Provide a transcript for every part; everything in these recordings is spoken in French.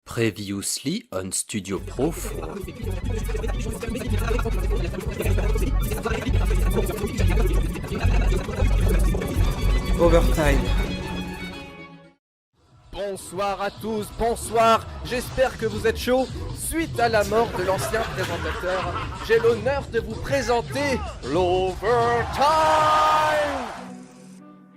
Previously on Studio Pro 4. Overtime. Bonsoir à tous, bonsoir, j'espère que vous êtes chauds. Suite à la mort de l'ancien présentateur, j'ai l'honneur de vous présenter l'Overtime.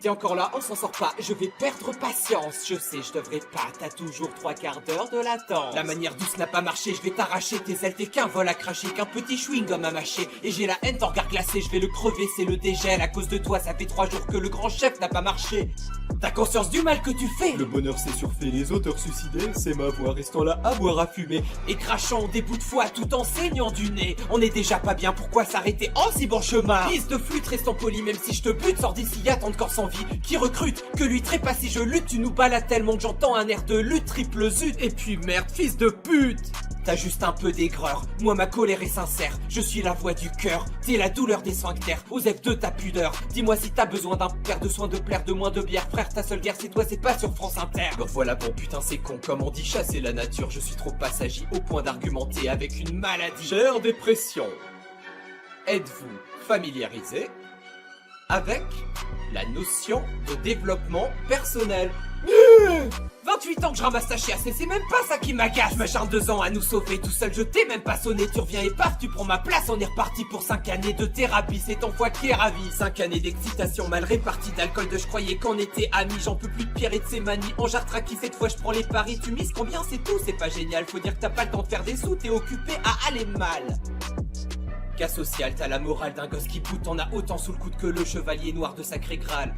T'es encore là, on s'en sort pas, je vais perdre patience. Je sais, je devrais pas, t'as toujours 3/4 d'heure de latence. La manière douce n'a pas marché, je vais t'arracher tes ailes, t'es qu'un vol à cracher, qu'un petit chewing-gum à mâcher. Et j'ai la haine, ton regard glacé, je vais le crever, c'est le dégel. À cause de toi, ça fait 3 jours que le grand chef n'a pas marché. T'as conscience du mal que tu fais? Le bonheur s'est surfait, les auteurs suicidés, c'est ma voix restant là à boire à fumer. Et crachant des bouts de foie tout en saignant du nez. On est déjà pas bien, pourquoi s'arrêter en si bon chemin? Fils de flûte, restant poli, même si je te bute, sors d'ici, y'a tant de corps sans vie qui recrute, que lui trépas si je lutte. Tu nous balades tellement que j'entends un air de lutte, triple zut. Et puis merde, fils de pute, t'as juste un peu d'aigreur, moi ma colère est sincère, je suis la voix du cœur, t'es la douleur des sphincters, osef de ta pudeur. Dis-moi si t'as besoin d'un père de soin, de plaire, de moins de bière. Frère, ta seule guerre c'est toi, c'est pas sur France Inter. Me voilà bon, putain c'est con, comme on dit chasser la nature. Je suis trop passager au point d'argumenter avec une maladie. Chère dépression, êtes-vous familiarisé avec la notion de développement personnel? 28 ans que je ramasse ta chiasse et c'est même pas ça qui m'agace. Je m'acharne 2 ans à nous sauver, tout seul je t'ai même pas sonné. Tu reviens et paf, tu prends ma place, on est reparti pour 5 années de thérapie. C'est ton foie qui est ravi. 5 années d'excitation mal répartie, d'alcool de je croyais qu'on était amis. J'en peux plus de Pierre et de ses manies, en jartraquis cette fois je prends les paris. Tu mises combien c'est tout, c'est pas génial. Faut dire que t'as pas le temps de faire des sous, t'es occupé à aller mal. Cas social, t'as la morale d'un gosse qui bout, t'en as autant sous le coude que le chevalier noir de Sacré Graal.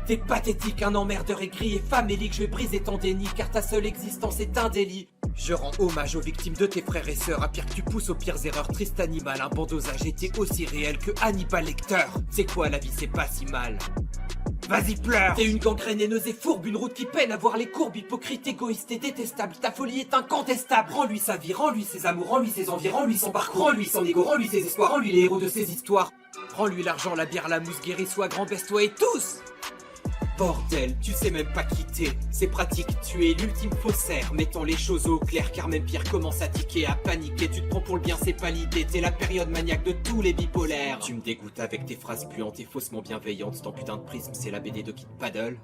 T'es pathétique, un emmerdeur aigri et famélique, je vais briser ton déni car ta seule existence est un délit. Je rends hommage aux victimes de tes frères et sœurs, à pire que tu pousses aux pires erreurs, triste animal, un bon dosage était aussi réel que Hannibal Lecter. C'est quoi la vie, c'est pas si mal. Vas-y pleure. T'es une gangrène haineuse et fourbe, une route qui peine à voir les courbes, hypocrite, égoïste et détestable. Ta folie est incontestable. Rends-lui sa vie, rends-lui ses amours, rends-lui ses envies, rends-lui son parcours, rends-lui son ego, rends-lui ses espoirs, rends-lui les héros de ses histoires. Rends-lui l'argent, la bière, la mousse, guéris, sois grand, baisse-toi et tous. Bordel, tu sais même pas quitter, c'est pratique, tu es l'ultime faussaire. Mettons les choses au clair car même Pierre commence à tiquer, à paniquer. Tu te prends pour le bien, c'est pas l'idée, t'es la période maniaque de tous les bipolaires. Tu me dégoûtes avec tes phrases puantes et faussement bienveillantes. Ton putain de prisme, c'est la BD de Kid Paddle.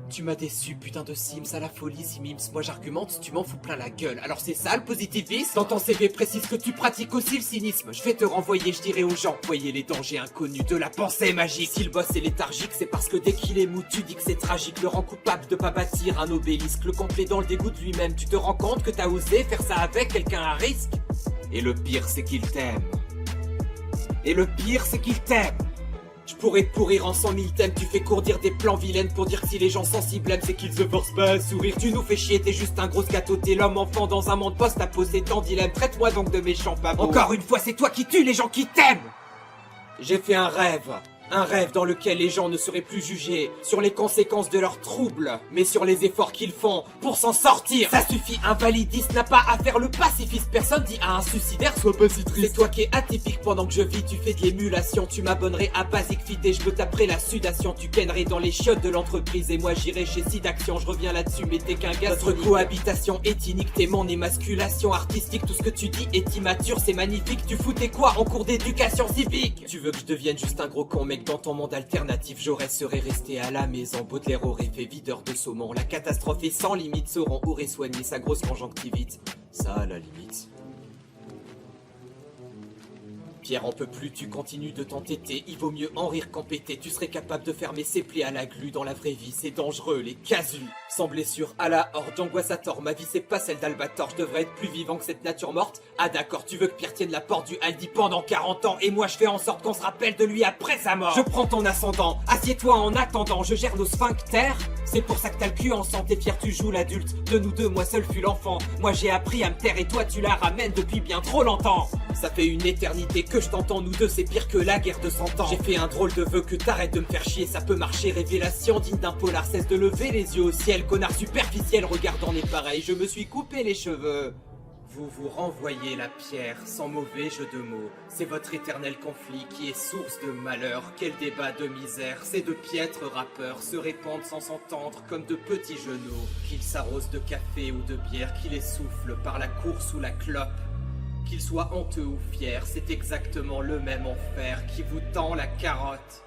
Tu m'as déçu, putain de Sims, à la folie, Simims. Moi j'argumente, tu m'en fous plein la gueule. Alors c'est ça le positivisme? Dans ton CV précise que tu pratiques aussi le cynisme. Je vais te renvoyer, je dirai aux gens, voyez les dangers inconnus de la pensée magique. Si le boss est léthargique, c'est parce que dès qu'il est mou, tu dis que c'est tragique. Le rend coupable de pas bâtir un obélisque, le complet dans le dégoût de lui-même. Tu te rends compte que t'as osé faire ça avec quelqu'un à risque? Et le pire c'est qu'il t'aime. Et le pire c'est qu'il t'aime. Je pourrais te pourrir en 100 000 thèmes, tu fais courdir des plans vilaines pour dire que si les gens sensibles aiment, c'est qu'ils se forcent pas à sourire. Tu nous fais chier, t'es juste un gros gâteau, t'es l'homme enfant dans un monde poste à poser tant dilemme. Traite-moi donc de méchant pavot. Encore une fois, c'est toi qui tues les gens qui t'aiment. J'ai fait un rêve dans lequel les gens ne seraient plus jugés sur les conséquences de leurs troubles, mais sur les efforts qu'ils font pour s'en sortir. Ça suffit, un validiste n'a pas à faire le pacifiste. Personne dit à un suicidaire, sois pas si triste. C'est toi qui es atypique pendant que je vis, tu fais de l'émulation. Tu m'abonnerais à Basic Fit et je me taperai la sudation. Tu kennerais dans les chiottes de l'entreprise et moi j'irai chez Sidaction. Je reviens là-dessus, mais t'es qu'un gars. Notre cohabitation éthinique, t'es mon émasculation artistique. Tout ce que tu dis est immature, c'est magnifique. Tu foutais quoi en cours d'éducation civique? Tu veux que je devienne juste un gros con, mec? Dans ton monde alternatif, Jaurès serait resté à la maison. Baudelaire aurait fait videur de saumon. La catastrophe est sans limite. Sauron aurait soigné sa grosse conjonctivite. Ça, à la limite. Pierre en peut plus, tu continues de t'entêter. Il vaut mieux en rire qu'en péter. Tu serais capable de fermer ses plaies à la glu. Dans la vraie vie, c'est dangereux, les casus. Sans blessure à la horde, d'angoisse à tort. Ma vie, c'est pas celle d'Albator. Je devrais être plus vivant que cette nature morte. Ah d'accord, tu veux que Pierre tienne la porte du Aldi pendant 40 ans. Et moi, je fais en sorte qu'on se rappelle de lui après sa mort. Je prends ton ascendant, assieds-toi en attendant. Je gère nos sphincters. C'est pour ça que t'as le cul en santé, Pierre, tu joues l'adulte. De nous deux, moi seul fus l'enfant. Moi j'ai appris à me taire et toi tu la ramènes depuis bien trop longtemps. Ça fait une éternité que je t'entends, nous deux c'est pire que la guerre de 100 ans. J'ai fait un drôle de vœu que t'arrêtes de me faire chier, ça peut marcher. Révélation digne d'un polar, cesse de lever les yeux au ciel. Connard superficiel, regardant les pareils, je me suis coupé les cheveux. Vous vous renvoyez la pierre, sans mauvais jeu de mots. C'est votre éternel conflit qui est source de malheur. Quel débat de misère, ces deux piètres rappeurs se répandent sans s'entendre comme de petits genoux. Qu'ils s'arrosent de café ou de bière, qu'ils essoufflent par la course ou la clope. Qu'ils soient honteux ou fiers, c'est exactement le même enfer qui vous tend la carotte.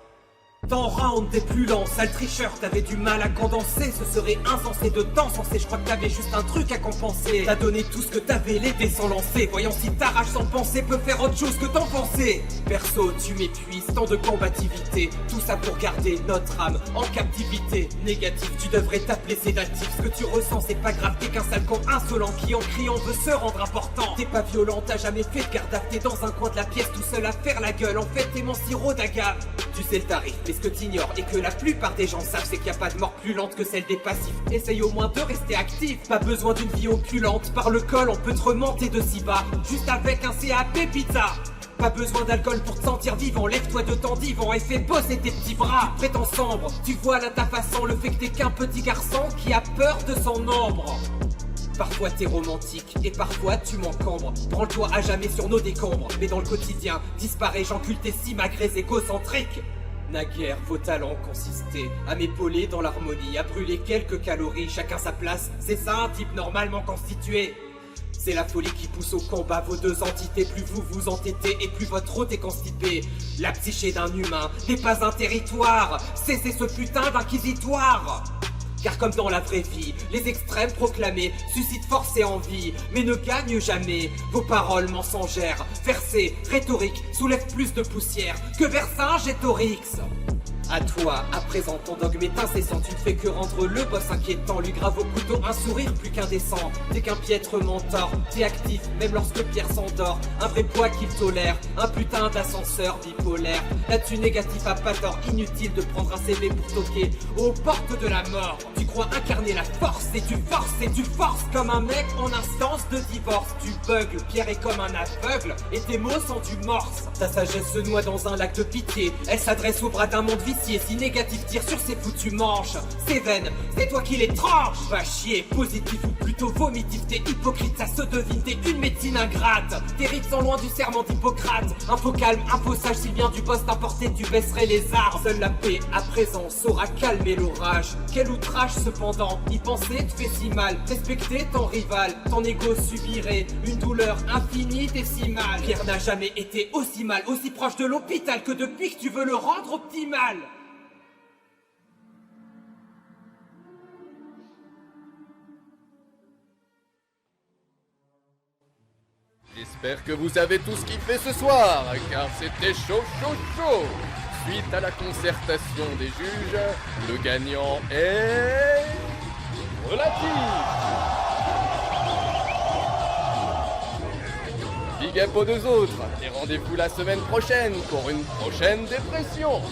T'en round des plus lents, sale tricheur, t'avais du mal à condenser, ce serait insensé de t'encenser, je crois que t'avais juste un truc à compenser. T'as donné tout ce que t'avais, les dés sans lancer, voyons si ta rage sans penser peut faire autre chose que t'en penser. Perso, tu m'épuises, tant de combativité, tout ça pour garder notre âme en captivité. Négatif, tu devrais t'appeler sédatif, ce que tu ressens c'est pas grave, t'es qu'un sale con insolent qui en criant veut se rendre important. T'es pas violent, t'as jamais fait de garde à, t'es dans un coin de la pièce tout seul à faire la gueule, en fait t'es mon sirop d'agave. Tu sais le tarif, mais ce que t'ignores et que la plupart des gens savent, c'est qu'il n'y a pas de mort plus lente que celle des passifs. Essaye au moins de rester actif, pas besoin d'une vie opulente. Par le col, on peut te remonter de si bas, juste avec un CAP pizza. Pas besoin d'alcool pour te sentir vivant, lève-toi de ton divan et fais bosser tes petits bras. Tu prétends sombre, tu vois là ta façon le fait que t'es qu'un petit garçon qui a peur de son ombre. Parfois t'es romantique et parfois tu m'encombres. Prends-toi à jamais sur nos décombres, mais dans le quotidien, disparaît, j'encule tes simagrées égocentriques. Naguère, vos talents consistaient à m'épauler dans l'harmonie, à brûler quelques calories, chacun sa place, c'est ça un type normalement constitué. C'est la folie qui pousse au combat vos deux entités, plus vous vous entêtez et plus votre hôte est constipé. La psyché d'un humain n'est pas un territoire, cessez ce putain d'inquisitoire. Car comme dans la vraie vie, les extrêmes proclamés suscitent force et envie, mais ne gagnent jamais. Vos paroles mensongères, versées, rhétoriques, soulèvent plus de poussière que Vercingétorix. À toi, à présent ton dogme est incessant, tu ne fais que rendre le boss inquiétant, lui grave au couteau un sourire plus qu'indécent. T'es qu'un piètre mentor, t'es actif même lorsque Pierre s'endort, un vrai poids qu'il tolère, un putain d'ascenseur bipolaire. Là-dessus négatif à pas tort, inutile de prendre un CV pour toquer aux portes de la mort. Tu crois incarner la force et tu forces comme un mec en instance de divorce. Tu bugs, Pierre est comme un aveugle et tes mots sont du morse. Ta sagesse se noie dans un lac de pitié, elle s'adresse au bras d'un monde vicié. Si négatif tire sur ses foutues manches, c'est veines, c'est toi qui les tranches. Va chier, positif ou plutôt vomitif, t'es hypocrite, ça se devine, t'es une médecine ingrate. Tes rites sont loin du serment d'Hippocrate. Un faux calme, un faux sage, s'il vient du poste importé, tu baisserais les armes. Seule la paix à présent saura calmer l'orage. Quel outrage cependant, y penser te fait si mal. Respecter ton rival, ton ego subirait une douleur infinie décimale. Pierre n'a jamais été aussi mal, aussi proche de l'hôpital que depuis que tu veux le rendre optimal. J'espère que vous avez tous kiffé ce soir, car c'était chaud. Suite à la concertation des juges, le gagnant est... Relatif. Big up aux deux autres, et rendez-vous la semaine prochaine pour une prochaine dépression.